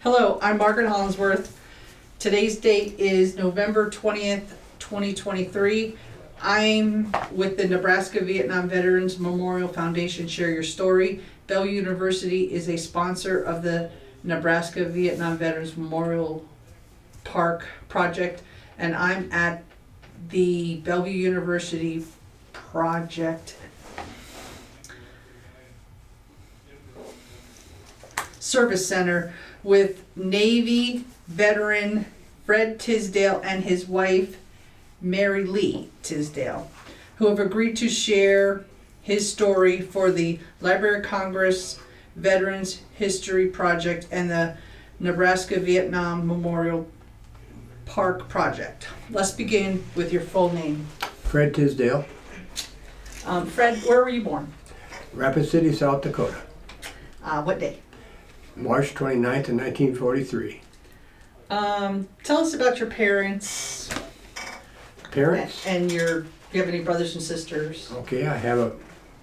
Hello, I'm Margaret Hollingsworth. Today's date is November 20th, 2023. I'm with the Nebraska Vietnam Veterans Memorial Foundation Share Your Story. Bellevue University is a sponsor of the Nebraska Vietnam Veterans Memorial Park project, and I'm at the Bellevue University project Service Center with Navy veteran Fred Tisdale and his wife Mary Lee Tisdale, who have agreed to share his story for the Library of Congress Veterans History Project and the Nebraska Vietnam Memorial Park project. Let's begin with your full name. Fred Tisdale. Fred, where were you born? Rapid City, South Dakota. What day? March 29th of 1943. Tell us about your parents. Parents? And do you have any brothers and sisters? Okay, I have a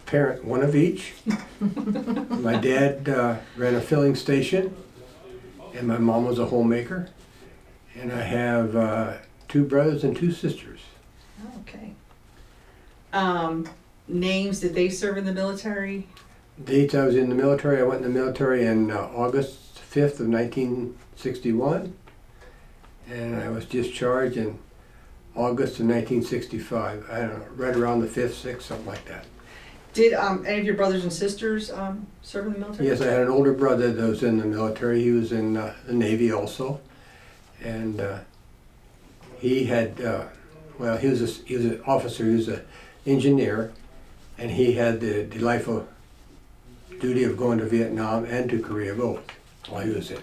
parent, one of each. My dad ran a filling station, and my mom was a homemaker. And I have 2 brothers and 2 sisters. Okay. Names, did they serve in the military? Dates I was in the military, I went in the military in August 5th of 1961. And I was discharged in August of 1965. I don't know, right around the 5th, 6th, something like that. Did any of your brothers and sisters serve in the military? Yes, I had an older brother that was in the military. He was in the Navy also. And he had, he was an officer, he was an engineer, and he had the delightful duty of going to Vietnam and to Korea both while he was in.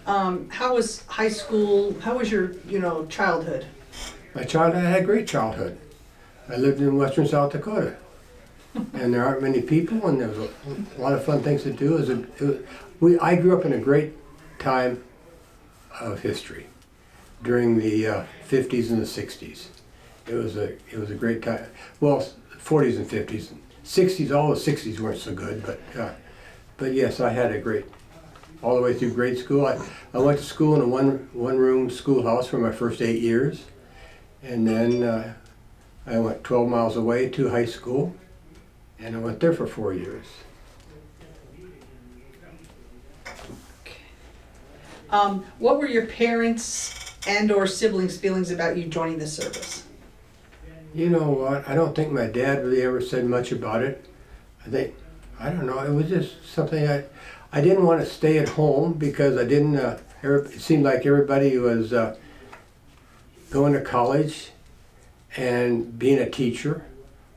How was high school? How was your, childhood? My childhood, I had a great childhood. I lived in western South Dakota, and there aren't many people, and there was a lot of fun things to do. I grew up in a great time of history during the 50s and the 60s. It was a great time. Well, 40s and 50s. 60s, all the 60s weren't so good, but yes, I had a great, all the way through grade school. I went to school in a one-room schoolhouse for my first 8 years, and then I went 12 miles away to high school, and I went there for 4 years. What were your parents and or siblings' feelings about you joining the service? You know what? I don't think my dad really ever said much about it. I don't know, it was just something I didn't want to stay at home because I didn't, it seemed like everybody was going to college and being a teacher,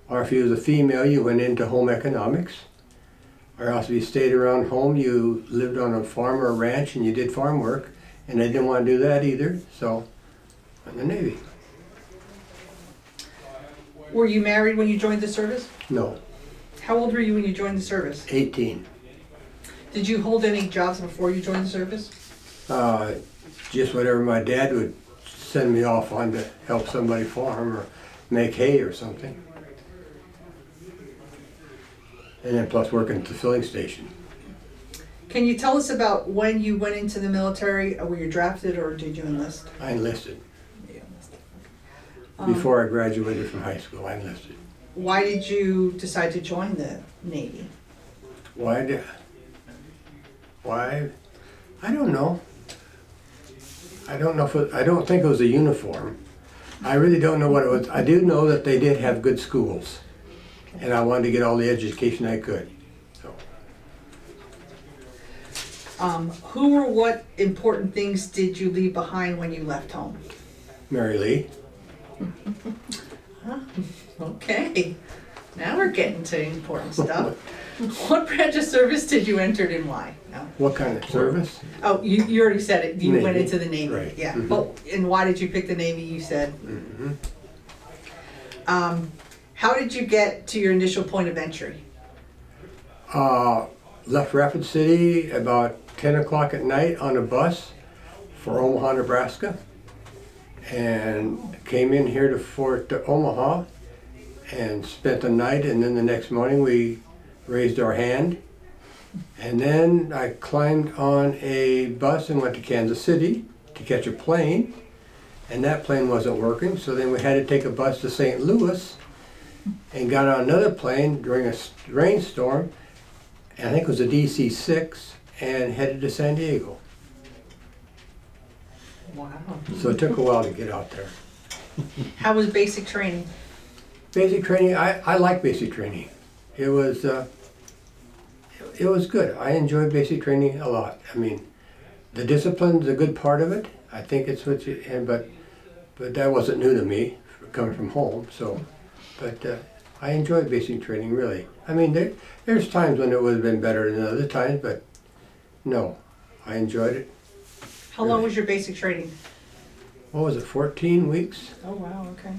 or if you was a female, you went into home economics, or else if you stayed around home, you lived on a farm or a ranch and you did farm work, and I didn't want to do that either, so I went in the Navy. Were you married when you joined the service? No. How old were you when you joined the service? 18. Did you hold any jobs before you joined the service? Just whatever my dad would send me off on to help somebody farm or make hay or something. And then plus working at the filling station. Can you tell us about when you went into the military? Were you drafted or did you enlist? I enlisted. You enlisted. Before I graduated from high school, I enlisted. Why did you decide to join the Navy? Why? I don't know. I don't think it was a uniform. I really don't know what it was. I do know that they did have good schools, and I wanted to get all the education I could. So. Who or what important things did you leave behind when you left home? Mary Lee. Okay, now we're getting to important stuff. What branch of service did you enter and why? No. What kind of service? Oh, you already said it. You Navy. went into the Navy. Right. Yeah. Mm-hmm. But and why did you pick the Navy? You said. Mm-hmm. How did you get to your initial point of entry? Left Rapid City about 10 o'clock at night on a bus for Omaha, Nebraska, and came in here to Fort Omaha and spent the night, and then the next morning we raised our hand And then I climbed on a bus and went to Kansas City to catch a plane. And that plane wasn't working, so then we had to take a bus to St. Louis and got on another plane during a rainstorm, and I think it was a DC-6, and headed to San Diego. Wow. So it took a while to get out there. How was basic training? Basic training, I like basic training. It was good. I enjoyed basic training a lot. I mean, the discipline's a good part of it. I think it's what you, but that wasn't new to me, coming from home, so, but I enjoyed basic training, really. I mean, there's times when it would have been better than other times, but no, I enjoyed it. How long was your basic training? What was it, 14 weeks? Oh, wow, okay.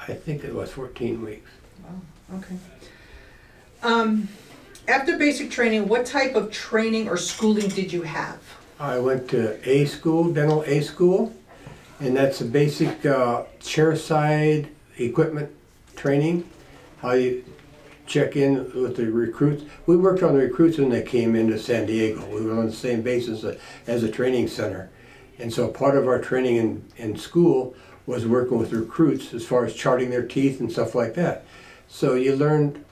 I think it was 14 weeks. Wow, okay. After basic training, what type of training or schooling did you have? I went to A school, dental A school, and that's a basic chair-side equipment training, how you check in with the recruits. We worked on the recruits when they came into San Diego. We were on the same basis as a training center. And so part of our training in school was working with recruits as far as charting their teeth and stuff like that. So you learned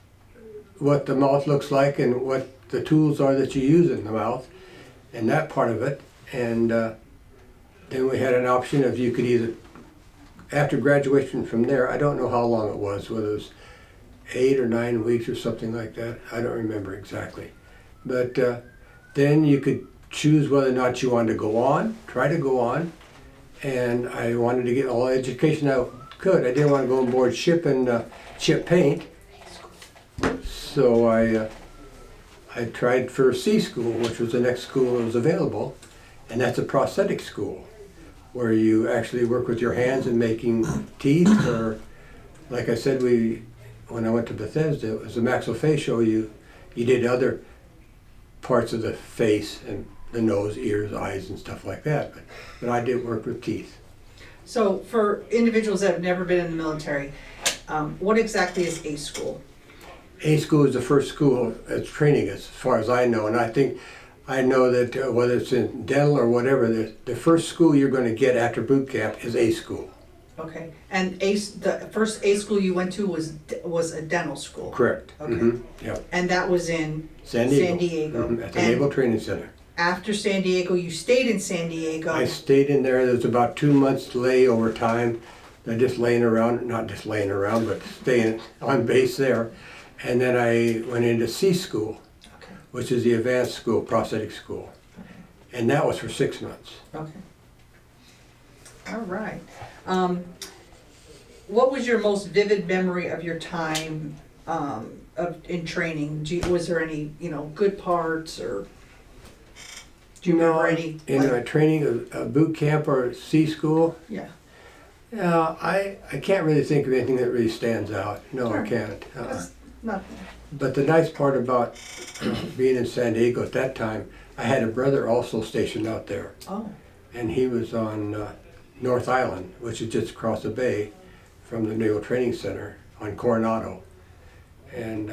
what the mouth looks like and what the tools are that you use in the mouth, and that part of it. And then we had an option of you could either, after graduation from there, I don't know how long it was, whether it was 8 or 9 weeks or something like that. I don't remember exactly. But then you could choose whether or not you wanted to go on, try to go on. And I wanted to get all the education I could. I didn't want to go on board ship and chip paint. So I tried for C school, which was the next school that was available. And that's a prosthetic school, where you actually work with your hands in making teeth, or like I said, when I went to Bethesda, it was a maxillofacial. You did other parts of the face and the nose, ears, eyes, and stuff like that. But I did work with teeth. So for individuals that have never been in the military, what exactly is A school? A school is the first school that's training, as far as I know, and I know that whether it's in dental or whatever, the first school you're going to get after boot camp is A school. Okay, and the first A school you went to was a dental school? Correct. Okay. Mm-hmm. Yeah. And that was in San Diego. San Diego. Mm-hmm. At the Naval Training Center. After San Diego, you stayed in San Diego? I stayed in there. There was about 2 months layover time. Just laying around, not just laying around, but staying on base there. And then I went into C school, Okay. which is the advanced school, prosthetic school. Okay. And that was for 6 months. Okay. All right. What was your most vivid memory of your time in training? Was there any, good parts, or do you remember any? In my training, a boot camp or C school? Yeah. I can't really think of anything that really stands out. No, Sure. I can't. That's nothing. But the nice part about being in San Diego at that time, I had a brother also stationed out there. Oh. And he was on North Island, which is just across the bay from the Naval Training Center on Coronado. And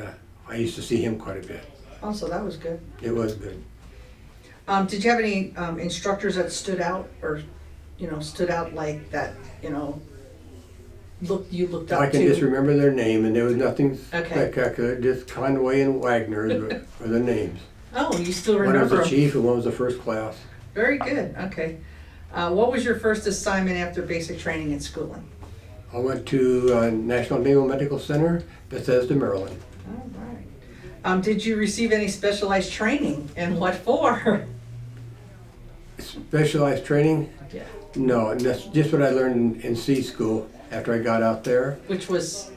I used to see him quite a bit. Oh, so that was good. It was good. Did you have any instructors that stood out, or stood out like that? You looked up to? I can just remember their name, and there was nothing Okay. spectacular. Just Conway and Wagner were the names. Oh, you still One remember was the them. chief, and one was the first class. Very good. Okay. What was your first assignment after basic training and schooling? I went to National Naval Medical Center, Bethesda, Maryland. All right. Did you receive any specialized training, and what for? Specialized training? Yeah. No, and that's just what I learned in C school after I got out there. Which was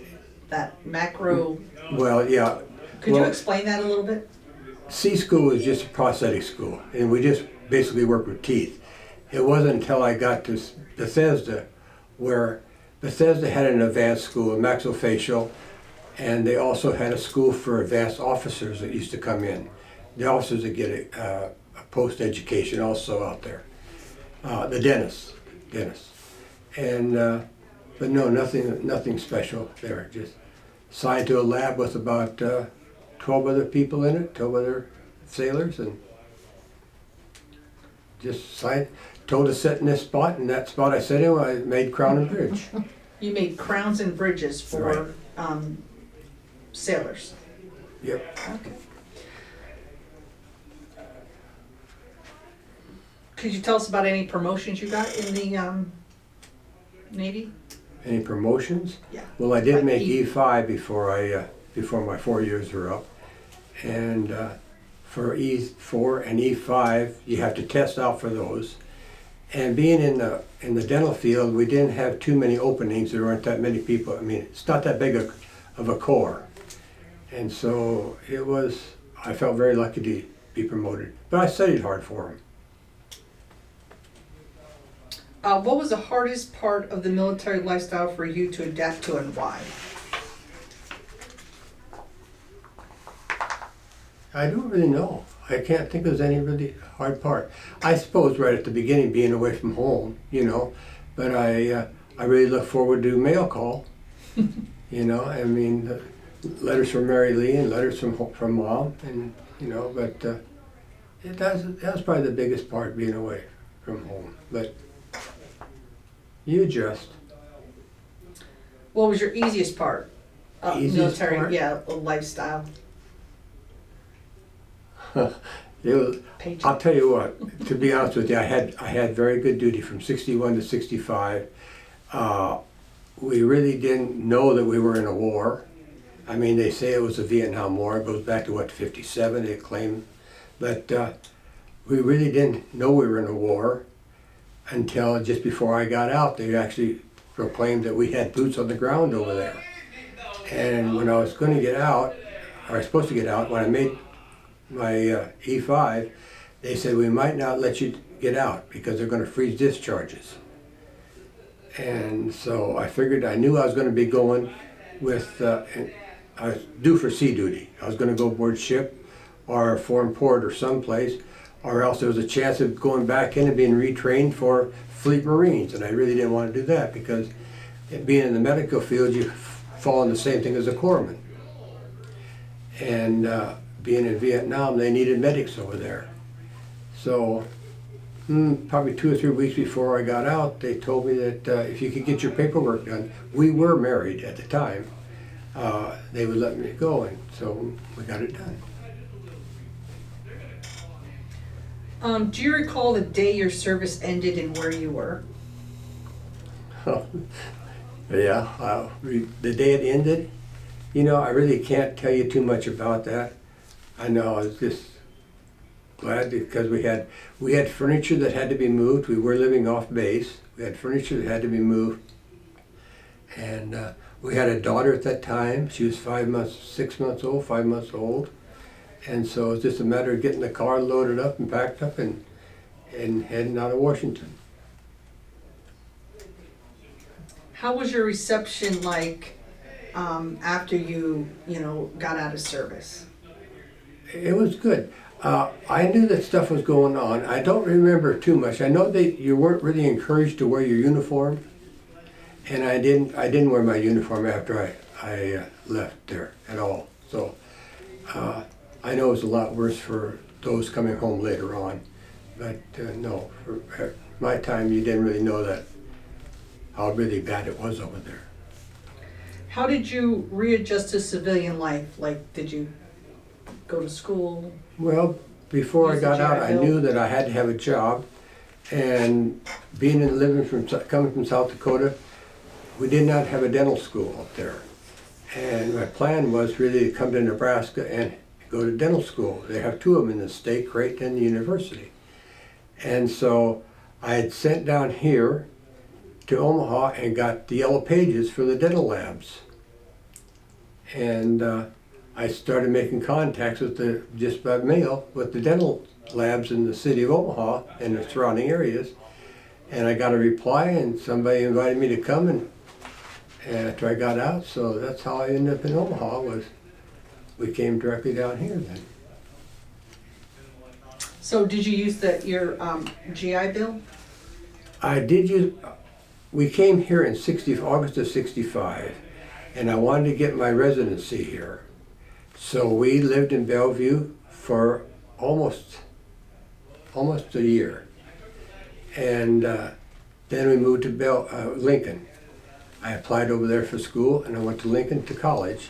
that macro. Well, yeah. Could you explain that a little bit? C school was just a prosthetic school, and we just basically worked with teeth. It wasn't until I got to Bethesda, where Bethesda had an advanced school, a maxillofacial, and they also had a school for advanced officers that used to come in. The officers that get a post-education also out there. The dentists. And, but no, nothing special there. Just assigned to a lab with about 12 other people in it, 12 other sailors, and just told to sit in this spot, and that spot I sat in, I made Crown and Bridge. You made crowns and bridges for Right. Sailors. Yep. Okay. Could you tell us about any promotions you got in the Navy? Any promotions? Yeah. Well, I did Like make E- E5 before my 4 years were up, and for E4 and E5, you have to test out for those. And being in the dental field, we didn't have too many openings. There weren't that many people. I mean, it's not that big of a corps, and so I felt very lucky to be promoted. But I studied hard for them. What was the hardest part of the military lifestyle for you to adapt to, and why? I don't really know. I can't think there's any really hard part. I suppose right at the beginning, being away from home, but I really look forward to mail call. I mean, letters from Mary Lee and letters from Mom, and but that was probably the biggest part, being away from home. But you adjust. What was your easiest part of Easiest military? part? Yeah, lifestyle. I'll tell you what. To be honest with you, I had very good duty from 61 to 65. We really didn't know that we were in a war. I mean, they say it was a Vietnam War. It goes back to 57, they claim. But we really didn't know we were in a war until just before I got out. They actually proclaimed that we had boots on the ground over there. And when I was going to get out, or I was supposed to get out, when I made my E5, they said we might not let you get out because they're going to freeze discharges. And so I knew I was going to be going with, I was due for sea duty. I was going to go aboard ship or a foreign port or someplace, or else there was a chance of going back in and being retrained for Fleet Marines, and I really didn't want to do that because being in the medical field, you fall in the same thing as a corpsman. And being in Vietnam, they needed medics over there. So probably 2 or 3 weeks before I got out, they told me that if you could get your paperwork done, we were married at the time, they would let me go, and so we got it done. Do you recall the day your service ended and where you were? Yeah, the day it ended, I really can't tell you too much about that. I know I was just glad because we had furniture that had to be moved. We were living off base. We had furniture that had to be moved, and we had a daughter at that time. She was 5 months old, and so it was just a matter of getting the car loaded up and packed up and heading out of Washington. How was your reception like after you got out of service? It was good. I knew that stuff was going on. I don't remember too much. I know that you weren't really encouraged to wear your uniform, and I didn't wear my uniform after I left there at all. So I know it was a lot worse for those coming home later on, but no, for my time you didn't really know that how really bad it was over there. How did you readjust to civilian life? Like, did you go to school? Well, before I Use the got out, GI I Bill? knew that I had to have a job, and coming from South Dakota, we did not have a dental school up there. And my plan was really to come to Nebraska and go to dental school. They have 2 of them in the state, Creighton and the university. And so I had sent down here to Omaha and got the yellow pages for the dental labs. And I started making contacts just by mail with the dental labs in the city of Omaha and the surrounding areas. And I got a reply, and somebody invited me to come and after I got out, so that's how I ended up in Omaha. We came directly down here then. So did you use your GI Bill? I did use. We came here in August of '65, and I wanted to get my residency here. So we lived in Bellevue for almost a year. And then we moved to Lincoln. I applied over there for school, and I went to Lincoln to college.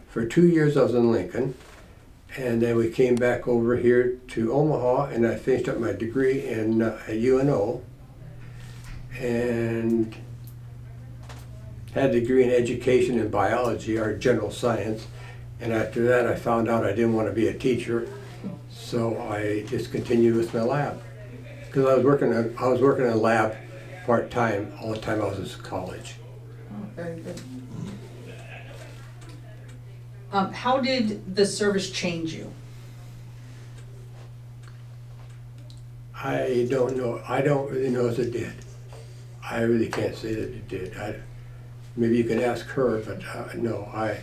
For 2 years I was in Lincoln, and then we came back over here to Omaha, and I finished up my degree in at UNO, and had a degree in education and biology, or general science. And after that I found out I didn't want to be a teacher, so I just continued with my lab. Because I was working in a lab part-time all the time I was in college. Oh, very good. How did the service change you? I don't know. I don't really know if it did. I really can't say that it did. Maybe you can ask her, but no, I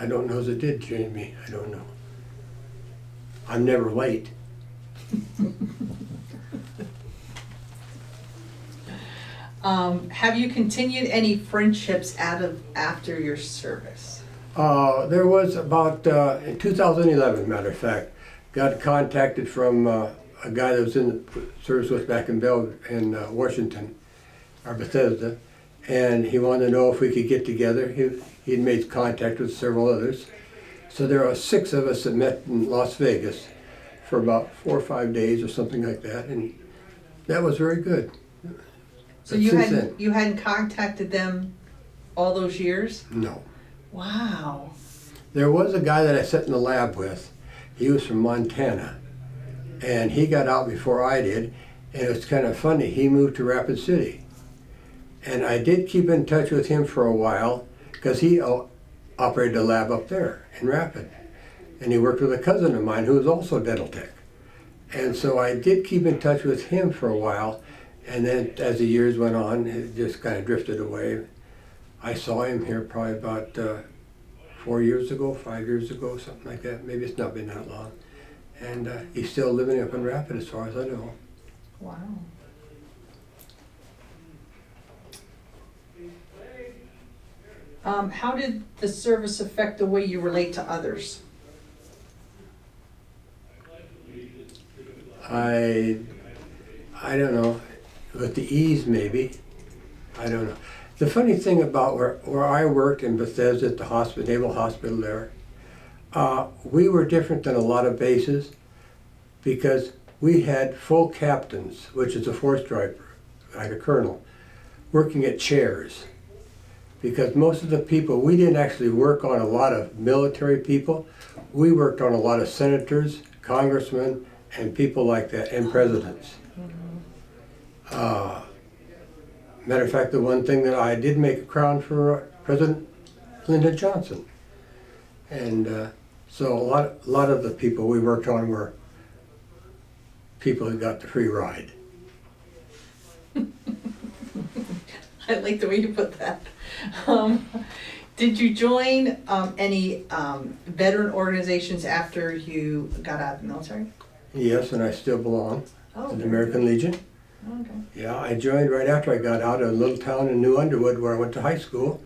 don't know if it did change me. I don't know. I'm never late. Have you continued any friendships after your service? There was about, in 2011, matter of fact, got contacted from a guy that was in the service with back in Washington, or Bethesda, and he wanted to know if we could get together. He'd made contact with several others. So there are 6 of us that met in Las Vegas for about 4 or 5 days or something like that, and that was very good. So you hadn't contacted them all those years? No. Wow. There was a guy that I sat in the lab with. He was from Montana, and he got out before I did, and it was kind of funny. He moved to Rapid City, and I did keep in touch with him for a while because he operated a lab up there in Rapid, and he worked with a cousin of mine who was also dental tech, and so I did keep in touch with him for a while. And then as the years went on, it just kind of drifted away. I saw him here probably about 4 years ago, 5 years ago, something like that. Maybe it's not been that long. And he's still living up in Rapid as far as I know. Wow. How did the service affect the way you relate to others? I don't know. With the ease, maybe. I don't know. The funny thing about where I worked in Bethesda at the hospital, Naval Hospital there, we were different than a lot of bases because we had full captains, which is a 4-striper, like a colonel, working at chairs. Because most of the people, we didn't actually work on a lot of military people. We worked on a lot of senators, congressmen, and people like that, and presidents. Matter of fact, the one thing that I did make a crown for President Lyndon Johnson. And so a lot of the people we worked on were people who got the free ride. I like the way you put that. Did you join any veteran organizations after you got out of the military? Yes, and I still belong to the American Legion. Okay. Yeah, I joined right after I got out of a little town in New Underwood where I went to high school.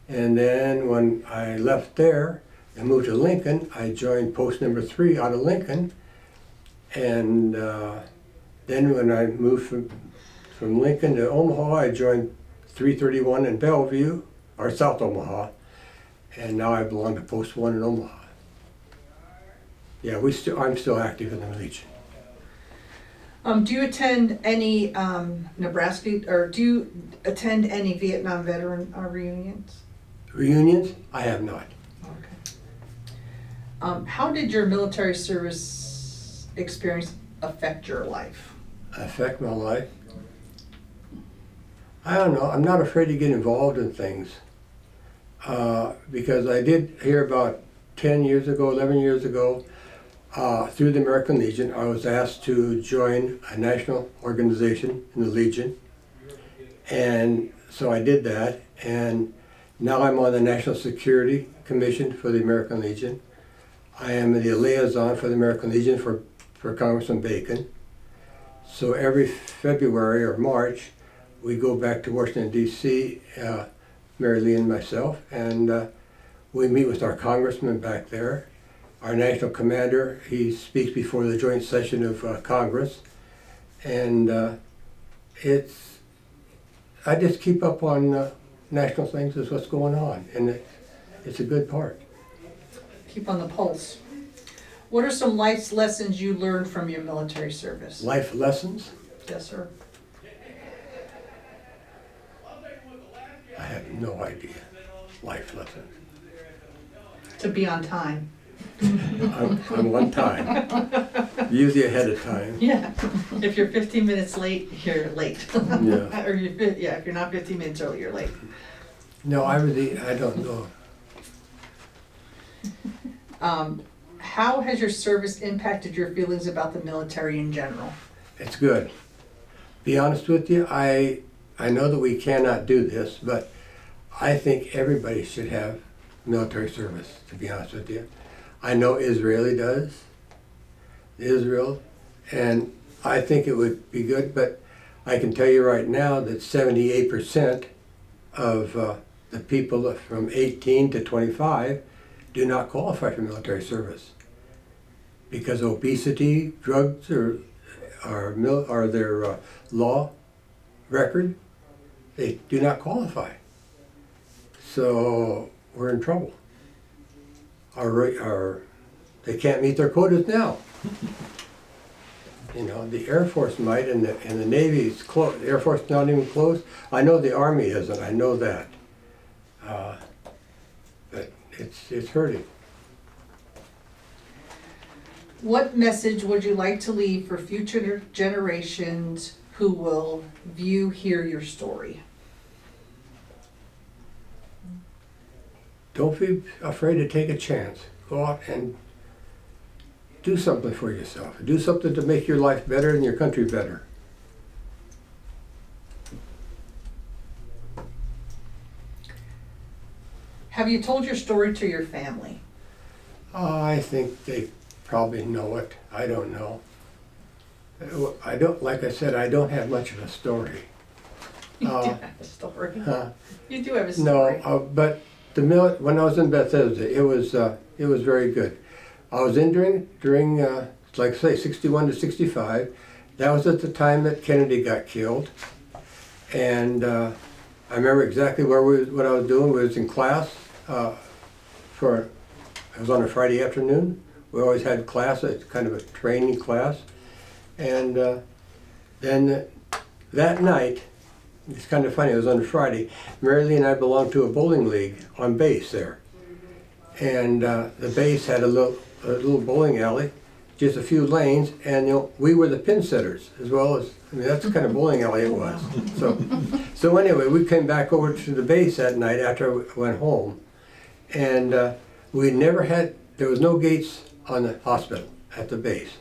And then when I left there and moved to Lincoln, I joined post number 3 out of Lincoln. And then when I moved from Lincoln to Omaha, I joined 331 in Bellevue, or South Omaha. And now I belong to post 1 in Omaha. Yeah, I'm still active in the Legion. Do you attend any Nebraska, or do you attend any Vietnam veteran reunions? Reunions? I have not. Okay. How did your military service experience affect your life? Affect my life? I don't know. I'm not afraid to get involved in things because I did hear about 10 years ago, 11 years ago, through the American Legion, I was asked to join a national organization in the Legion. And so I did that, and now I'm on the National Security Commission for the American Legion. I am the liaison for the American Legion for Congressman Bacon. So every February or March, we go back to Washington, D.C., Mary Lee and myself, and we meet with our congressman back there. our national commander. He speaks before the joint session of Congress, and I just keep up on national things as what's going on, and it's a good part. Keep on the pulse. What are some life lessons you learned from your military service? Life lessons? Yes, sir. I have no idea. Life lessons. To be on time. I'm on time. Usually ahead of time. Yeah. If you're 15 minutes late, you're late. Yeah. Or if you're not 15 minutes early, you're late. No, I don't know. How has your service impacted your feelings about the military in general? It's good. Be honest with you, I know that we cannot do this, but I think everybody should have military service, to be honest with you. I know Israel does, and I think it would be good, but I can tell you right now that 78% of the people from 18 to 25 do not qualify for military service because obesity, drugs, or their law record. They do not qualify. So we're in trouble. They can't meet their quotas now. You know, the Air Force might, and the Navy is close. The Air Force is not even close. I know the Army isn't. I know that. But it's hurting. What message would you like to leave for future generations who will hear your story? Don't be afraid to take a chance. Go out and do something for yourself. Do something to make your life better and your country better. Have you told your story to your family? I think they probably know it. I don't know. Like I said, I don't have much of a story. You do have a story. Huh? You do have a story. No, but when I was in Bethesda, it was very good. I was in during like I say, 61 to 65. That was at the time that Kennedy got killed, and I remember exactly what I was doing. We was in class it was on a Friday afternoon. We always had class, it's kind of a training class, and then that night. It's kind of funny, it was on a Friday. Mary Lee and I belonged to a bowling league on base there. And the base had a little bowling alley, just a few lanes, and we were the pin setters as well as, that's the kind of bowling alley it was. So anyway, we came back over to the base that night after I went home. And there was no gates on the hospital at the base.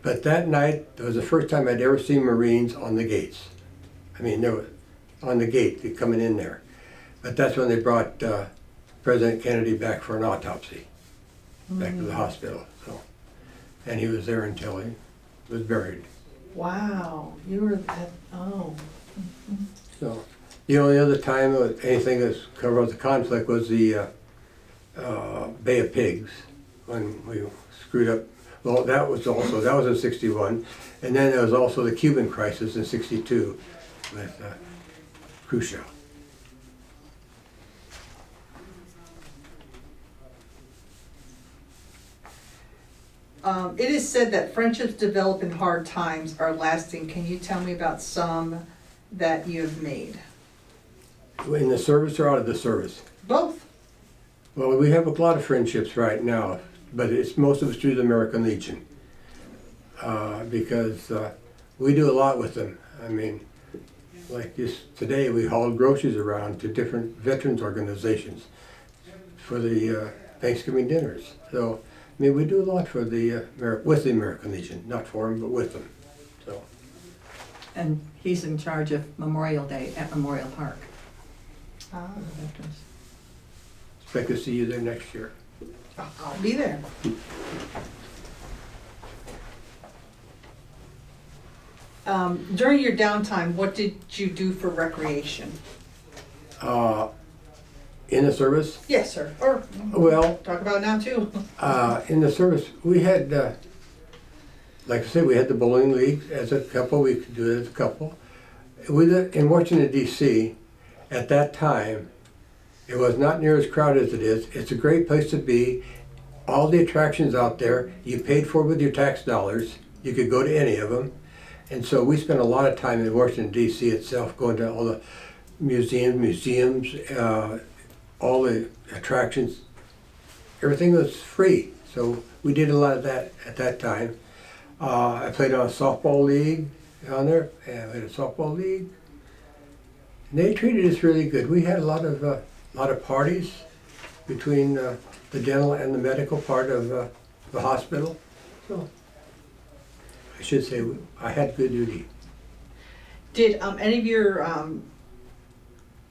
But that night, it was the first time I'd ever seen Marines on the gates. They were on the gate coming in there. But that's when they brought President Kennedy back for an autopsy, back to the hospital. So, and he was there until he was buried. Wow, you were at, So, the only other time anything that's covered up the conflict was the Bay of Pigs, when we screwed up. Well, that was in 61. And then there was also the Cuban crisis in 62. With Khrushchev. It is said that friendships developed in hard times are lasting. Can you tell me about some that you have made? In the service or out of the service? Both. Well, we have a lot of friendships right now, but it's most of it's through the American Legion. Because we do a lot with them. Like today, we hauled groceries around to different veterans organizations for the Thanksgiving dinners. So, we do a lot for with the American Legion, not for them, but with them. So. And he's in charge of Memorial Day at Memorial Park. Expect to see you there next year. I'll be there. During your downtime, what did you do for recreation? In in the service. Yes, sir. Or Well, talk about it now too. in the service, we had, like I said, we had the bowling league as a couple. We could do it as a couple. In Washington, D.C., at that time, it was not near as crowded as it is. It's a great place to be. All the attractions out there, you paid for with your tax dollars. You could go to any of them. And so we spent a lot of time in Washington, D.C. itself, going to all the museums, all the attractions. Everything was free. So we did a lot of that at that time. I played on a softball league down there, and we had a softball league. And they treated us really good. We had a lot of parties between the dental and the medical part of the hospital. So I should say I had good duty. Did any of your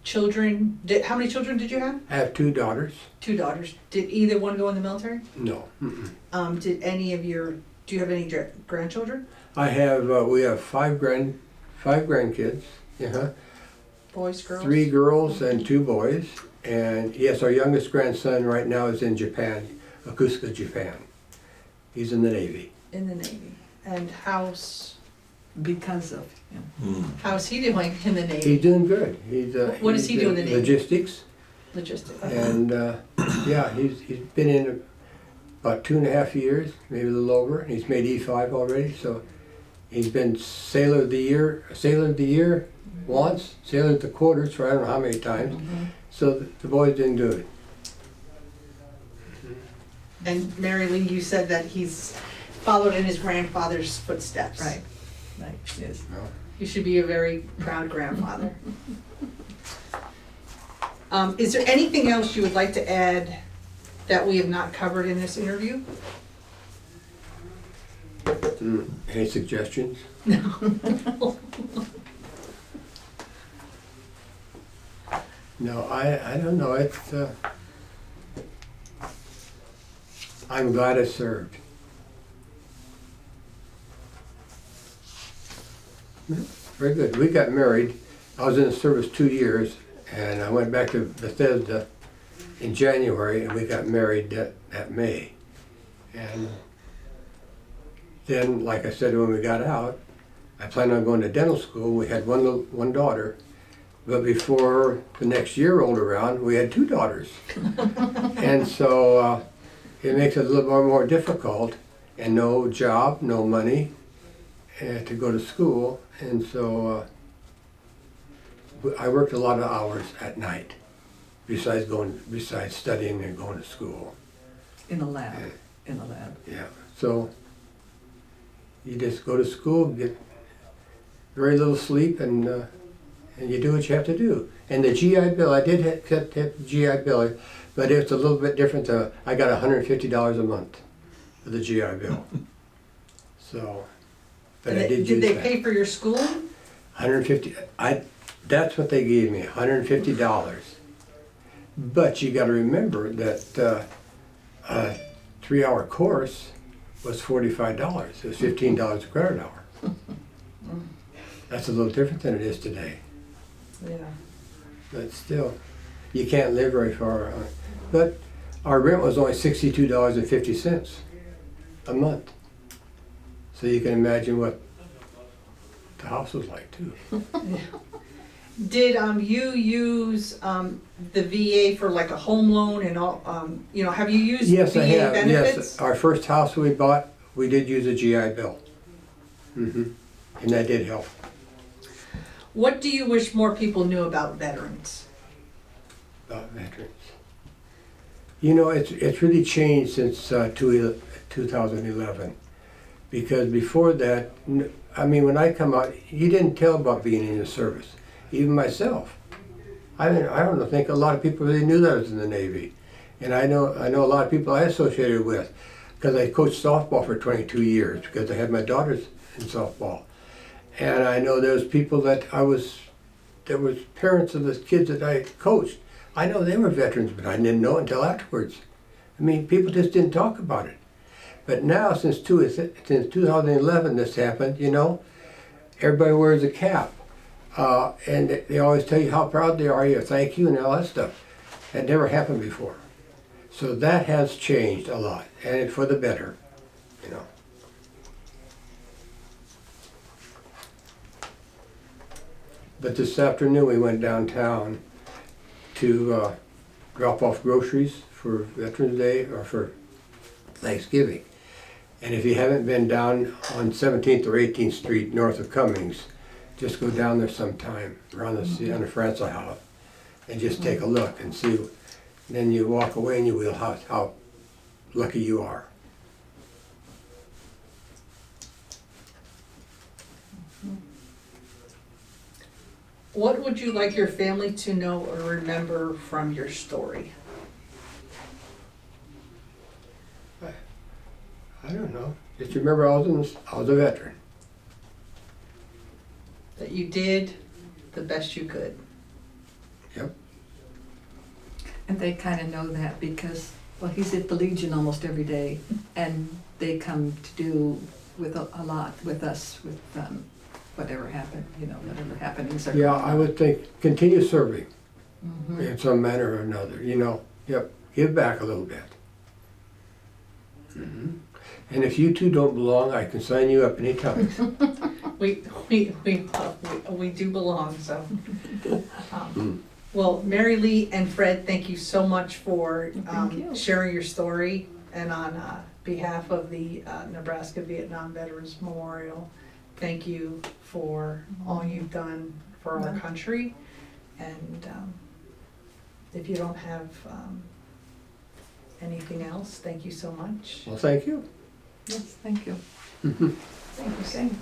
children? How many children did you have? I have 2 daughters. 2 daughters. Did either one go in the military? No. Did any of your? Do you have any grandchildren? I have. We have 5 grandkids. Yeah. Boys, girls? 3 girls and 2 boys. And yes, our youngest grandson right now is in Japan, Yokosuka, Japan. He's in the Navy. In the Navy. And how's Because of him. how's he doing in the Navy? He's doing good. What does he do in the Navy? Logistics. Logistics. And yeah, he's been in about 2.5 years, maybe a little over. He's made E5 already, so he's been Sailor of the Year once, Sailor of the Quarters for I don't know how many times. So the boy's doing good. And Mary Lee, you said that he's followed in his grandfather's footsteps. Right, yes. You should be a very proud grandfather. Is there anything else you would like to add that we have not covered in this interview? Any suggestions? No, I don't know. It's I'm glad I served. Very good. We got married. I was in the service 2 years, and I went back to Bethesda in January, and we got married that May. And then, like I said, when we got out, I planned on going to dental school. We had one daughter, but before the next year rolled around, we had 2 daughters. And so it makes it a little more difficult, and no job, no money to go to school. And so I worked a lot of hours at night, besides studying and going to school. In the lab, in the lab. Yeah, so you just go to school, get very little sleep, and you do what you have to do. And the GI Bill, I did have the GI Bill, but it's a little bit different. I got $150 a month for the GI Bill. So, but I did use Did they that. pay for your schooling? $150. That's what they gave me, $150. But you got to remember that a 3-hour course was $45. It was $15 a credit hour. That's a little different than it is today. Yeah. But still, you can't live very far. But our rent was only $62.50 a month. So you can imagine what the house was like too. Did you use the VA for like a home loan and all? Have you used Yes, VA I have. benefits? Yes, our first house we bought, we did use a GI Bill. And that did help. What do you wish more people knew about veterans? About veterans. You know, it's really changed since 2011. Because before that, I mean, when I come out, you didn't tell about being in the service. Even myself. I don't think a lot of people really knew that I was in the Navy. And I know a lot of people I associated with, because I coached softball for 22 years, because I had my daughters in softball. And I know there's people there was parents of the kids that I coached. I know they were veterans, but I didn't know until afterwards. I mean, people just didn't talk about it. But now, since 2011 this happened, everybody wears a cap. And they always tell you how proud they are, you thank you and all that stuff. Had never happened before. So that has changed a lot, and it's for the better, you know. But this afternoon, we went downtown to drop off groceries for Veterans Day or for Thanksgiving. And if you haven't been down on 17th or 18th Street north of Cummings, just go down there sometime around on the Francis House and just take a look and see. Then you walk away and you will how lucky you are. What would you like your family to know or remember from your story? I don't know. Just remember I was a veteran. That you did the best you could. Yep. And they kind of know that because, well, he's at the Legion almost every day, and they come to do with a lot with us with whatever happened, you know, whatever happenings are. Yeah, I would think continue serving Mhm. in some manner or another. You know, yep, give back a little bit. And if you two don't belong, I can sign you up anytime. We do belong, so. Well, Mary Lee and Fred, thank you so much for Thank you. sharing your story, and on behalf of the Nebraska Vietnam Veterans Memorial, thank you for all you've done for our Yeah. country. And if you don't have anything else, thank you so much. Well, thank you. Yes, thank you. Thank you, Sam.